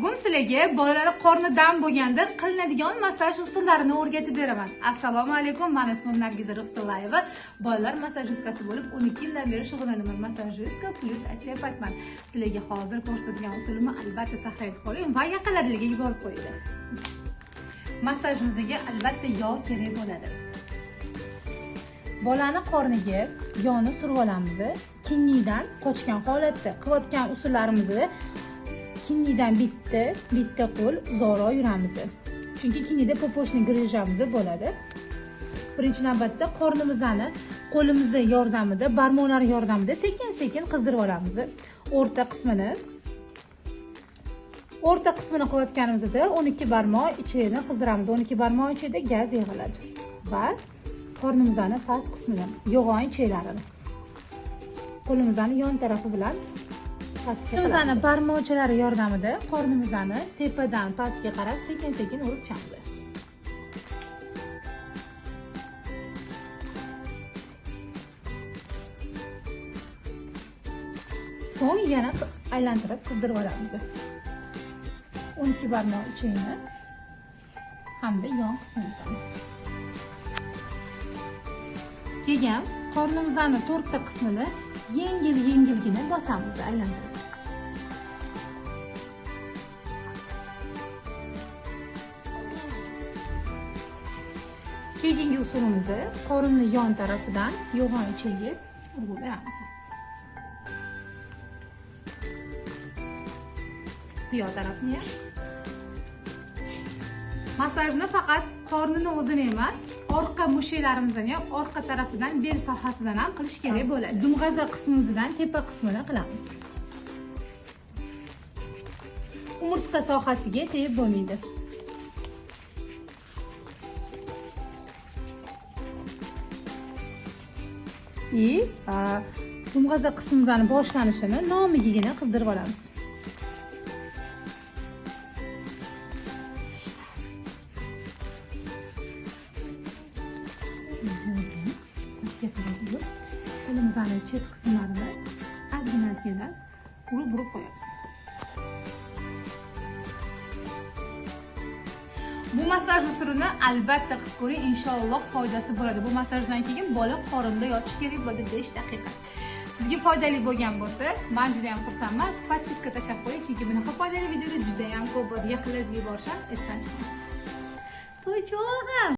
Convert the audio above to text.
Bugun sizlarga bolalar qornidan bo'lganda qilinadigan massaj usullarini o'rgatib beraman. Assalomu alaykum, men ismim Nargiza Ruxsatullayeva. Bolalar massajistkasi bo'lib 12 yildan beri shug'ullanaman. Massajistka plus osteopatman. Sizlarga hozir ko'rsatadigan usulimni albatta saqlayib qo'ying va yaqinlaringizga yuborib qo'ying. Massajimizga albatta yog' kerak bo'ladi. Bolani qorniga yog'ni surib olamiz. Kinnidan qochgan holatda qilayotgan usullarimizda kinnidan bitta qo'l uzoqroq yuramiz. Chunki kinnida popochni grijamiz bo'ladi. Birinchi navbatda qornimizni qo'limiz yordamida, barmoqlar yordamida sekin-sekin qizdirib olamiz. O'rta qismini qilayotganimizda 12 barmoq ichini qizdiramiz. 12 barmoq ichida gaz yig'iladi va qornimizning past qismini, yo'g'on cheklarini qo'limizning yon tarafi bilan pastga qarab, barmoqchalari yordamida qornimizni tepadan pastga qarab sekin-sekin urib chiqamiz. So'ng yana aylantirib qizdirib olamiz. 12 barmoq ichini hamda yon qismini. Keyin qornimizning to'rtta qismini yengil-yengilgina bosamiz aylantirib. Keyingi usulimiz qorinni yon tarafidan yo'g'on ichiga urib beramiz. Bu yoq tarafni ham. Massajni faqat qornini o'zini emas, orqa mushaklarimizni ham orqa tarafidan, bel sohasidan ham qilish kerak bo'ladi. Dumg'aza qismimizdan tepa qismini qilamiz. Umurtqa sohasiga tegib bo'lmaydi. Dumg'aza qismimizning boshlanishini nomigigina qizdirib olamiz. Qo'limizning chet qismlarini ozgina urib qo'yamiz. Bu massaj usulini albatta qilib ko'ring, inshaalloh foydasi bo'ladi. Bu masajdan keyin bola qorinda yotish kerak bo'ladi 5 daqiqa. Sizga foydali bo'lgan bo'lsa, men juda ham xursandman. Podpiska tashlab qo'ying, chunki bunaqa foydali videolar juda ham ko'p bor. Yaqinlaringizga yuborisham esdan chiqmasin. To'y cho'g'im.